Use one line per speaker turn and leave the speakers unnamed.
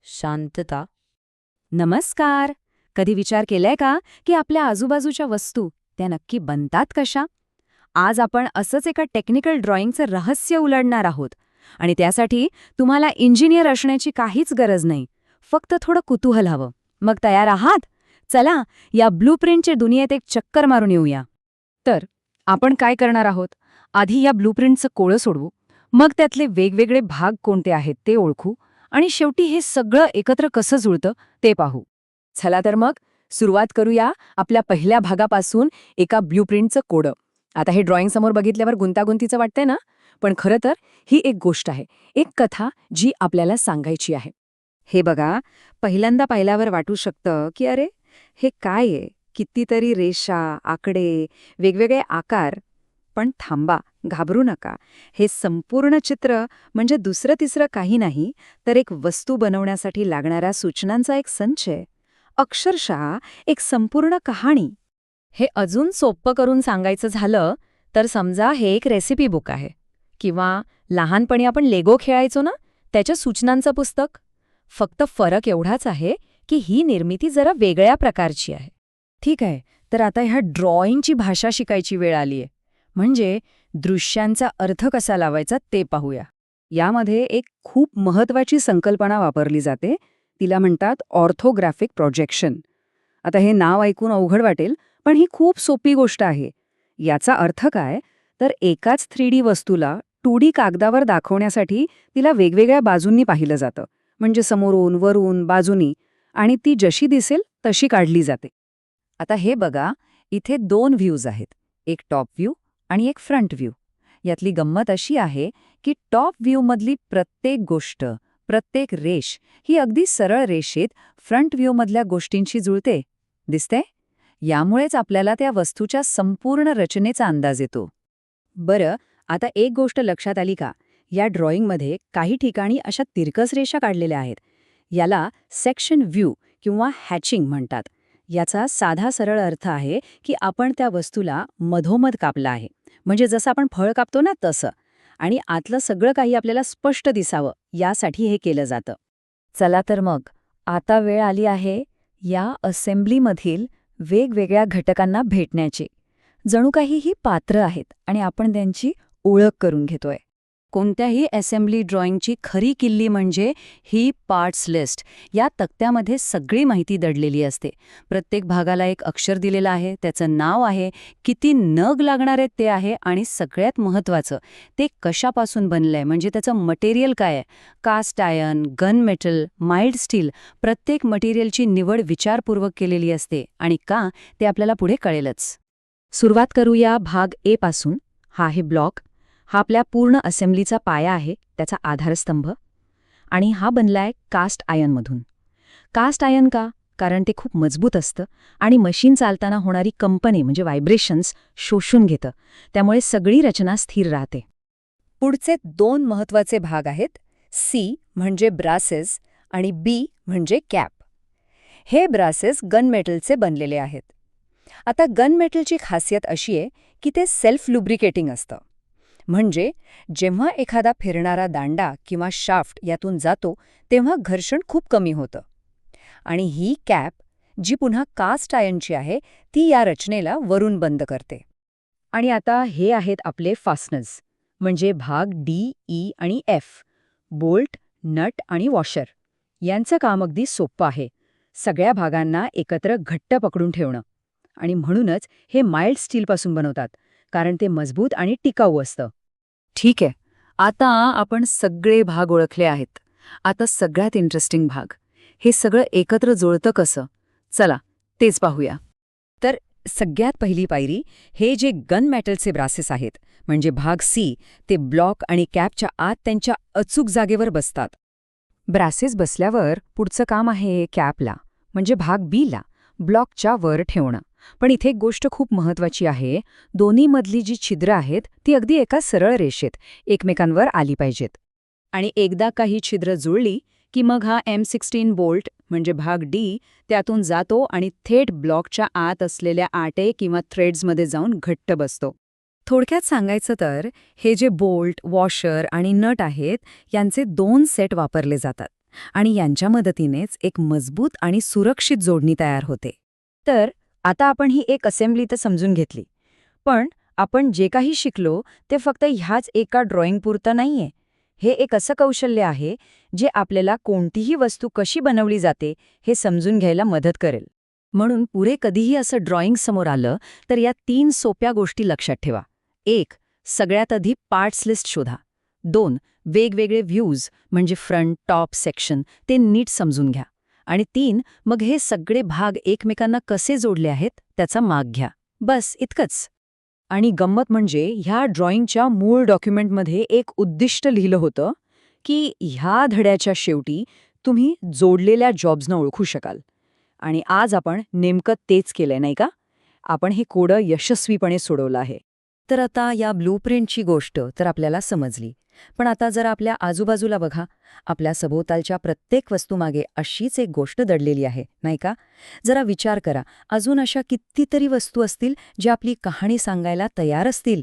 शांतता.
नमस्कार. कधी विचार केलाय का की आपल्या आजूबाजूच्या वस्तू त्या नक्की बनतात कशा? आज आपण असंच एका टेक्निकल ड्रॉइंगचं रहस्य उलगडणार आहोत. आणि त्यासाठी तुम्हाला इंजिनियर असण्याची काहीच गरज नाही. फक्त थोडं कुतूहल हवं. मग तयार आहात? चला या ब्लूप्रिंटच्या दुनियेत एक चक्कर मारून येऊया. तर आपण काय करणार आहोत? आधी या ब्लूप्रिंटचं कोळं सोडवू, मग त्यातले वेगवेगळे भाग कोणते आहेत ते ओळखू, आणि शेवटी हे सगळं एकत्र कसं जुळतं ते पाहू. चला तर मग सुरुवात करूया आपल्या पहिल्या भागापासून, एका ब्लूप्रिंटचं कोडं. आता हे ड्रॉइंग समोर बघितल्यावर गुंतागुंतीचं वाटतंय ना? पण खरं तर ही एक गोष्ट आहे, एक कथा जी आपल्याला सांगायची आहे. हे बघा, पहिल्यांदा पाहिल्यावर वाटू शकतं की अरे हे काय आहे, कितीतरी रेषा, आकडे, वेगवेगळे आकार. पण थांबा, घाबरू नका. हे संपूर्ण चित्र म्हणजे दुसरं तिसरं काही नाही, तर एक वस्तू बनवण्यासाठी लागणाऱ्या सूचनांचा एक संच आहे. अक्षरशः एक संपूर्ण कहाणी. हे अजून सोपं करून सांगायचं झालं तर समजा हे एक रेसिपी बुक आहे, किंवा लहानपणी आपण लेगो खेळायचो ना, त्याच्या सूचनांचं पुस्तक. फक्त फरक एवढाच आहे की ही निर्मिती जरा वेगळ्या प्रकारची आहे. ठीक आहे, तर आता ह्या ड्रॉइंगची भाषा शिकायची वेळ आलीये. म्हणजे दृश्यांचा अर्थ कसा लावायचा ते पाहूया. यामध्ये एक खूप महत्वाची संकल्पना वापरली जाते, तिला म्हणतात ऑर्थोग्राफिक प्रोजेक्शन. आता हे नाव ऐकून अवघड वाटेल, पण ही खूप सोपी गोष्ट आहे. याचा अर्थ काय, तर एकाच 3D वस्तूला 2D कागदावर दाखवण्यासाठी तिला वेगवेगळ्या बाजूंनी पाहिलं जातं. म्हणजे समोरून, वरून, बाजूनी, आणि ती जशी दिसेल तशी काढली जाते. आता हे बघा, इथे 2 व्ह्यूज आहेत, एक टॉप व्ह्यू आणि एक फ्रंट व्ह्यू. यातली गंमत अशी आहे की टॉप व्ह्यूमधली प्रत्येक गोष्ट, प्रत्येक रेष ही अगदी सरळ रेषेत फ्रंट व्ह्यूमधल्या गोष्टींशी जुळते. दिसते? यामुळेच आपल्याला त्या वस्तूच्या संपूर्ण रचनेचा अंदाज येतो. बरं, आता एक गोष्ट लक्षात आली का? या ड्रॉइंगमध्ये काही ठिकाणी अशा तिरकस रेषा काढलेल्या आहेत. याला सेक्शन व्ह्यू किंवा हॅचिंग म्हणतात. याचा साधा सरळ अर्थ आहे की आपण त्या वस्तूला मधोमध कापलं आहे, म्हणजे जसं आपण फळ कापतो ना तसं. आणि आतलं सगळं काही आपल्याला स्पष्ट दिसावं यासाठी हे केलं जातं. चला तर मग आता वेळ आली आहे या असेंब्लीमधील वेगवेगळ्या घटकांना भेटण्याची. जणू काही ही पात्र आहेत आणि आपण त्यांची ओळख करून घेतोय. कोणत्याही असेंब्ली ड्रॉइंगची खरी किल्ली म्हणजे ही पार्ट्स लिस्ट. या तक्त्यामध्ये सगळी माहिती दडलेली असते. प्रत्येक भागाला एक अक्षर दिलेलं आहे, त्याचं नाव आहे, किती नग लागणार आहेत ते आहे, आणि सगळ्यात महत्त्वाचं ते कशापासून बनलंय, म्हणजे त्याचं मटेरियल काय आहे. Cast iron, gun metal, mild steel, प्रत्येक मटेरियलची निवड विचारपूर्वक केलेली असते. आणि का, ते आपल्याला पुढे कळेलच. सुरुवात करूया भाग ए पासून. हा आहे ब्लॉक. हा आपल्या पूर्ण असेंब्लीचा पाया आहे, त्याचा आधारस्तंभ. आणि हा बनलाय कास्ट आयर्नमधून. कास्ट आयर्न का? कारण ते खूप मजबूत असतं आणि मशीन चालताना होणारी कंपनी म्हणजे व्हायब्रेशन्स शोषून घेतं. त्यामुळे सगळी रचना स्थिर राहते. पुढचे 2 महत्त्वाचे भाग आहेत, सी म्हणजे ब्रासेस आणि बी म्हणजे कॅप. हे ब्रासेस गनमेटलचे बनलेले आहेत. आता गनमेटलची खासियत अशी आहे की ते सेल्फ लुब्रिकेटिंग असतं. म्हणजे जेव्हा एखादा फिरणारा दांडा किंवा शाफ्ट यातून जातो तेव्हा घर्षण खूप कमी होतं. आणि ही कॅप, जी पुन्हा कास्ट आयर्नची आहे, ती या रचनेला वरून बंद करते. आणि आता हे आहेत आपले फास्टनर्स, म्हणजे भाग डी, ई आणि एफ. बोल्ट, नट आणि वॉशर. यांचं काम अगदी सोपं आहे, सगळ्या भागांना एकत्र घट्ट पकडून ठेवणं. आणि म्हणूनच हे माइल्ड स्टीलपासून बनवतात, कारण ते मजबूत आणि टिकाऊ असतं. ठीक आहे, आता आपण सगळे भाग ओळखले आहेत. आता सगळ्यात इंटरेस्टिंग भाग, हे सगळं एकत्र जुळतं कसं? चला तेच पाहूया. तर सगळ्यात पहिली पायरी, हे जे गन मेटलचे ब्रासेस आहेत, म्हणजे भाग सी, ते ब्लॉक आणि कॅपच्या आत त्यांच्या अचूक जागेवर बसतात. ब्रासेस बसल्यावर पुढचं काम आहे कॅपला, म्हणजे भाग बीला, ब्लॉकच्या वर ठेवणं. पण इथे एक गोष्ट खूप महत्वाची आहे, दोन्ही मधली जी छिद्र आहेत ती अगदी एका सरळ रेषेत एकमेकांवर आली पाहिजेत. आणि एकदा काही छिद्र जुळली की मग हा M16 बोल्ट म्हणजे भाग डी त्यातून जातो आणि थेट ब्लॉकच्या आत असलेल्या आटे किंवा थ्रेड्समध्ये जाऊन घट्ट बसतो. थोडक्यात सांगायचं तर हे जे बोल्ट, वॉशर आणि नट आहेत यांचे 2 सेट वापरले जातात. आणि यांच्या मदतीनेच एक मजबूत आणि सुरक्षित जोडणी तयार होते. तर आता आपण ही एक असेंब्ली तर समजून घेतली, पण आपण जे काही शिकलो ते फक्त ह्याच एका ड्रॉइंगपुरतं नाहीये. हे एक असं कौशल्य आहे जे आपल्याला कोणतीही वस्तू कशी बनवली जाते हे समजून घ्यायला मदत करेल. म्हणून पुढे कधीही असं ड्रॉइंग समोर आलं तर या 3 सोप्या गोष्टी लक्षात ठेवा. 1. सगळ्यात आधी पार्ट्स लिस्ट शोधा. 2. वेगवेगळे व्ह्यूज म्हणजे फ्रंट, टॉप, सेक्शन ते नीट समजून घ्या. आणि 3. मग हे सगळे भाग एकमेकांना कसे जोडले आहेत त्याचा माग घ्या. बस इतकंच. आणि गंमत म्हणजे ह्या ड्रॉइंगच्या मूळ डॉक्युमेंटमध्ये एक उद्दिष्ट लिहिलं होतं की ह्या धड्याच्या शेवटी तुम्ही जोडलेल्या जॉब्सना ओळखू शकाल. आणि आज आपण नेमकं तेच केलंय नाही का? आपण हे कोडं यशस्वीपणे सोडवलं आहे. तर आता या ब्लूप्रिंटची गोष्ट तर आपल्याला समजली. पण आता जर आपल्या आजूबाजूला बघा, आपल्या सभोवतालच्या प्रत्येक वस्तूमागे अशीच एक गोष्ट दडलेली आहे, नाही का? जरा विचार करा, अजून अशा कितीतरी वस्तू असतील ज्या आपली कहाणी सांगायला तयार असतील.